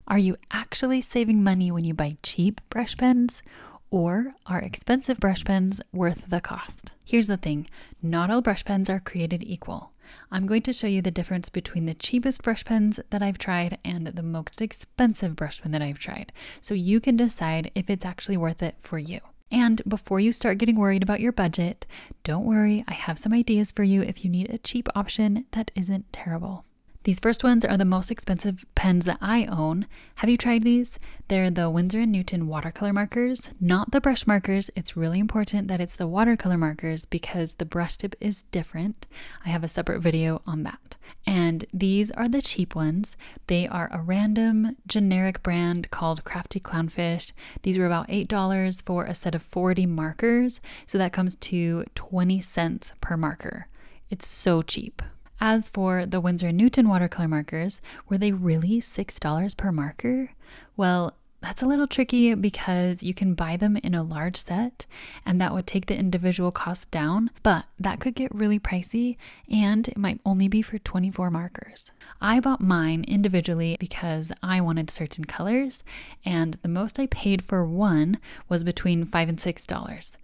Are you actually saving money when you buy cheap brush pens? Or are expensive brush pens worth the cost? Here's the thing, not all brush pens are created equal. I'm going to show you the difference between the cheapest brush pens that I've tried and the most expensive brush pen that I've tried, so you can decide if it's actually worth it for you. And before you start getting worried about your budget, don't worry, I have some ideas for you if you need a cheap option that isn't terrible. These first ones are the most expensive pens that I own. Have you tried these? They're the Winsor & Newton watercolor markers, not the brush markers. It's really important that it's the watercolor markers because the brush tip is different. I have a separate video on that. And these are the cheap ones. They are a random generic brand called Crafty Clownfish. These were about $8 for a set of 40 markers. So that comes to 20 cents per marker. It's so cheap. As for the Winsor & Newton watercolor markers, were they really $6 per marker? Well, that's a little tricky because you can buy them in a large set and that would take the individual cost down, but that could get really pricey and it might only be for 24 markers. I bought mine individually because I wanted certain colors and the most I paid for one was between $5 and $6.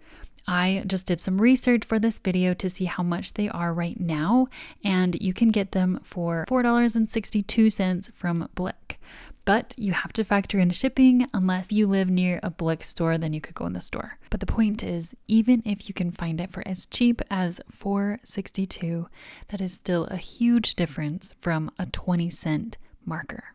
I just did some research for this video to see how much they are right now, and you can get them for $4.62 from Blick. But you have to factor in shipping unless you live near a Blick store, then you could go in the store. But the point is, even if you can find it for as cheap as $4.62, that is still a huge difference from a 20-cent marker.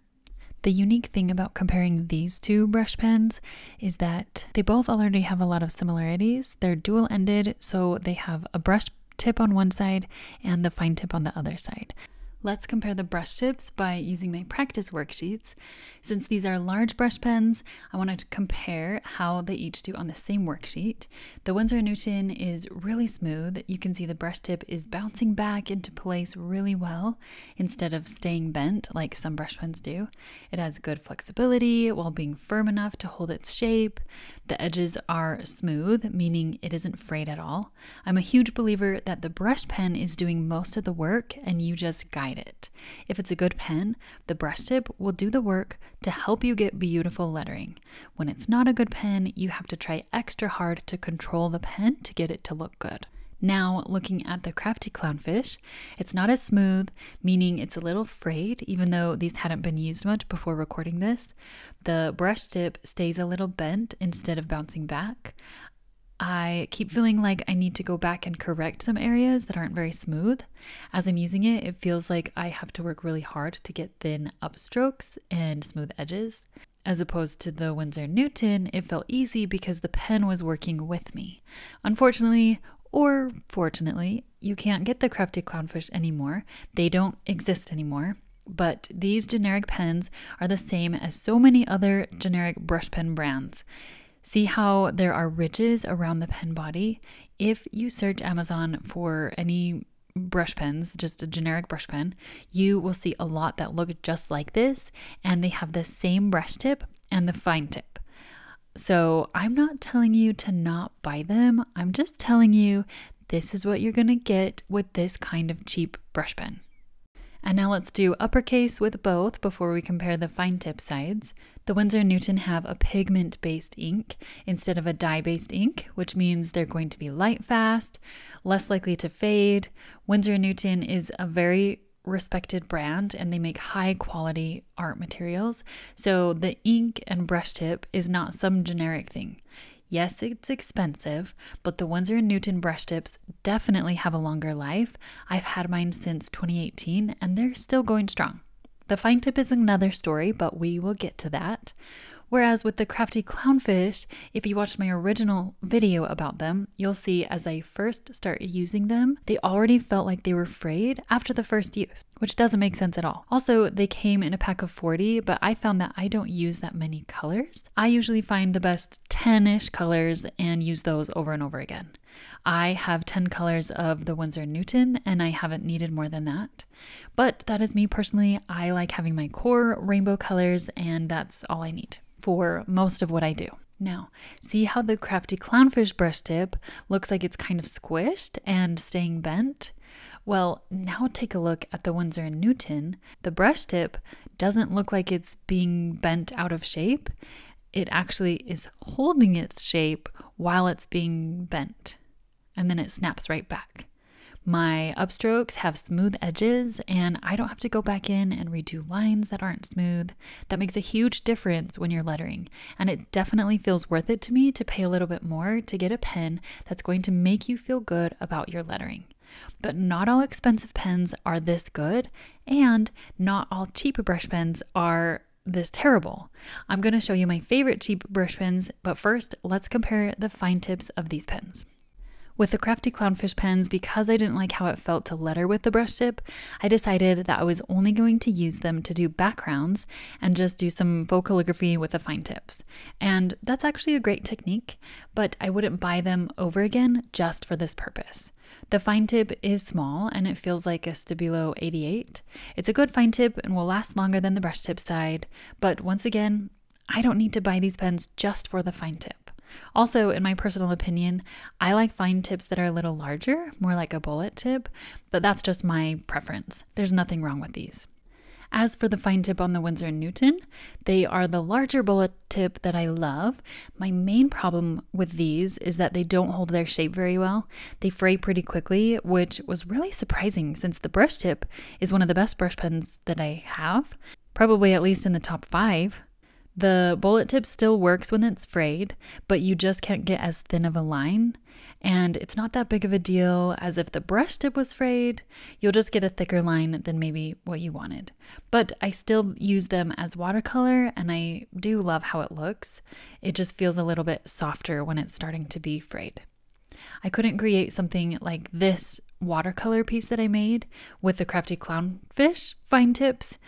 The unique thing about comparing these two brush pens is that they both already have a lot of similarities. They're dual-ended, so they have a brush tip on one side and the fine tip on the other side. Let's compare the brush tips by using my practice worksheets. Since these are large brush pens, I wanted to compare how they each do on the same worksheet. The Winsor & Newton is really smooth. You can see the brush tip is bouncing back into place really well instead of staying bent like some brush pens do. It has good flexibility while being firm enough to hold its shape. The edges are smooth, meaning it isn't frayed at all. I'm a huge believer that the brush pen is doing most of the work and you just guide it. If it's a good pen, the brush tip will do the work to help you get beautiful lettering. When it's not a good pen, you have to try extra hard to control the pen to get it to look good. Now, looking at the Crafty Clownfish, it's not as smooth, meaning it's a little frayed, even though these hadn't been used much before recording this. The brush tip stays a little bent instead of bouncing back. I keep feeling like I need to go back and correct some areas that aren't very smooth. As I'm using it, it feels like I have to work really hard to get thin upstrokes and smooth edges. As opposed to the Winsor & Newton, it felt easy because the pen was working with me. Unfortunately, or fortunately, you can't get the Crafty Clownfish anymore. They don't exist anymore. But these generic pens are the same as so many other generic brush pen brands. See how there are ridges around the pen body? If you search Amazon for any brush pens, just a generic brush pen, you will see a lot that look just like this, and they have the same brush tip and the fine tip. So I'm not telling you to not buy them. I'm just telling you this is what you're going to get with this kind of cheap brush pen. And now let's do uppercase with both before we compare the fine tip sides. The Winsor & Newton have a pigment-based ink instead of a dye-based ink, which means they're going to be light fast, less likely to fade. Winsor & Newton is a very respected brand and they make high quality art materials. So the ink and brush tip is not some generic thing. Yes, it's expensive, but the Winsor & Newton brush tips definitely have a longer life. I've had mine since 2018 and they're still going strong. The fine tip is another story, but we will get to that. Whereas with the Crafty Clownfish, if you watched my original video about them, you'll see as I first started using them, they already felt like they were frayed after the first use, which doesn't make sense at all. Also, they came in a pack of 40, but I found that I don't use that many colors. I usually find the best 10-ish colors and use those over and over again. I have 10 colors of the Winsor & Newton and I haven't needed more than that. But that is me personally. I like having my core rainbow colors and that's all I need for most of what I do. Now, see how the Crafty Clownfish brush tip looks like it's kind of squished and staying bent? Well, now take a look at the Winsor & Newton. The brush tip doesn't look like it's being bent out of shape. It actually is holding its shape while it's being bent, and then it snaps right back. My upstrokes have smooth edges, and I don't have to go back in and redo lines that aren't smooth. That makes a huge difference when you're lettering, and it definitely feels worth it to me to pay a little bit more to get a pen that's going to make you feel good about your lettering. But not all expensive pens are this good, and not all cheap brush pens are this terrible. I'm going to show you my favorite cheap brush pens, but first let's compare the fine tips of these pens. With the Crafty Clownfish pens, because I didn't like how it felt to letter with the brush tip, I decided that I was only going to use them to do backgrounds and just do some faux calligraphy with the fine tips. And that's actually a great technique, but I wouldn't buy them over again just for this purpose. The fine tip is small and it feels like a Stabilo 88. It's a good fine tip and will last longer than the brush tip side, but once again, I don't need to buy these pens just for the fine tip. Also, in my personal opinion, I like fine tips that are a little larger, more like a bullet tip, but that's just my preference. There's nothing wrong with these. As for the fine tip on the Winsor & Newton, they are the larger bullet tip that I love. My main problem with these is that they don't hold their shape very well. They fray pretty quickly, which was really surprising since the brush tip is one of the best brush pens that I have, probably at least in the top 5. The bullet tip still works when it's frayed, but you just can't get as thin of a line, and it's not that big of a deal as if the brush tip was frayed. You'll just get a thicker line than maybe what you wanted. But I still use them as watercolor, and I do love how it looks. It just feels a little bit softer when it's starting to be frayed. I couldn't create something like this watercolor piece that I made with the Crafty Clownfish fine tips,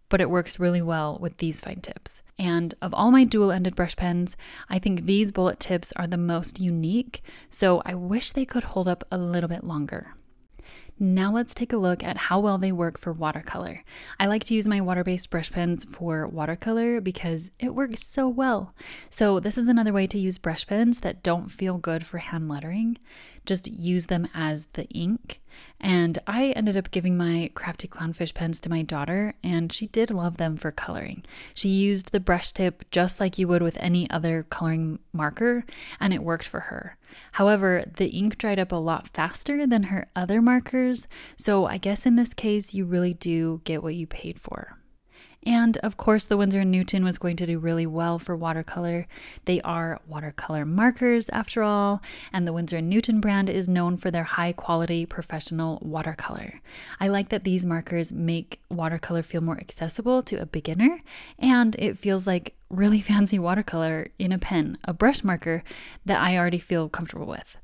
but it works really well with these fine tips. And of all my dual-ended brush pens, I think these bullet tips are the most unique, so I wish they could hold up a little bit longer. Now let's take a look at how well they work for watercolor. I like to use my water-based brush pens for watercolor because it works so well. So this is another way to use brush pens that don't feel good for hand lettering. Just use them as the ink. And I ended up giving my Crafty Clownfish pens to my daughter, and she did love them for coloring. She used the brush tip just like you would with any other coloring marker, and it worked for her. However, the ink dried up a lot faster than her other markers, so I guess in this case you really do get what you paid for. And of course, the Winsor & Newton was going to do really well for watercolor. They are watercolor markers after all, and the Winsor & Newton brand is known for their high quality professional watercolor. I like that these markers make watercolor feel more accessible to a beginner, and it feels like really fancy watercolor in a pen, a brush marker that I already feel comfortable with.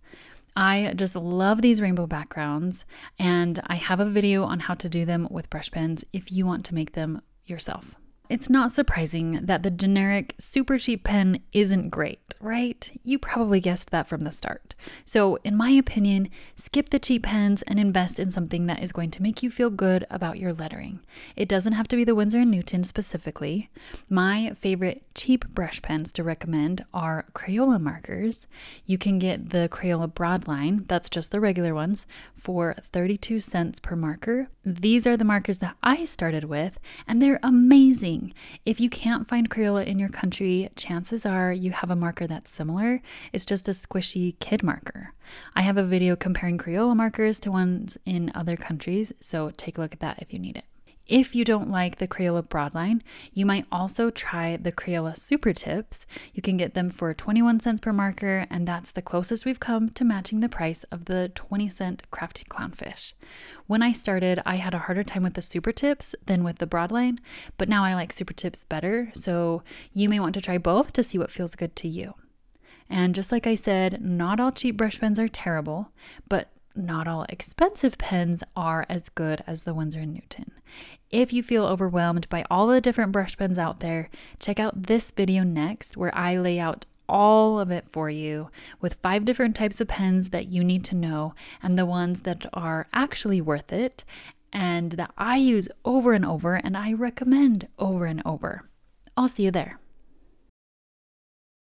I just love these rainbow backgrounds, and I have a video on how to do them with brush pens if you want to make them yourself. It's not surprising that the generic super cheap pen isn't great, right? You probably guessed that from the start. So in my opinion, skip the cheap pens and invest in something that is going to make you feel good about your lettering. It doesn't have to be the Winsor & Newton specifically. My favorite cheap brush pens to recommend are Crayola markers. You can get the Crayola Broadline, that's just the regular ones, for 32 cents per marker. These are the markers that I started with, and they're amazing. If you can't find Crayola in your country, chances are you have a marker that's similar. It's just a squishy kid marker. I have a video comparing Crayola markers to ones in other countries, so take a look at that if you need it. If you don't like the Crayola Broadline, you might also try the Crayola Super Tips. You can get them for 21 cents per marker, and that's the closest we've come to matching the price of the 20-cent Crafty Clownfish. When I started, I had a harder time with the Super Tips than with the Broadline, but now I like Super Tips better, so you may want to try both to see what feels good to you. And just like I said, not all cheap brush pens are terrible, but not all expensive pens are as good as the Winsor & Newton. If you feel overwhelmed by all the different brush pens out there, check out this video next where I lay out all of it for you with 5 different types of pens that you need to know and the ones that are actually worth it and that I use over and over and I recommend over and over. I'll see you there.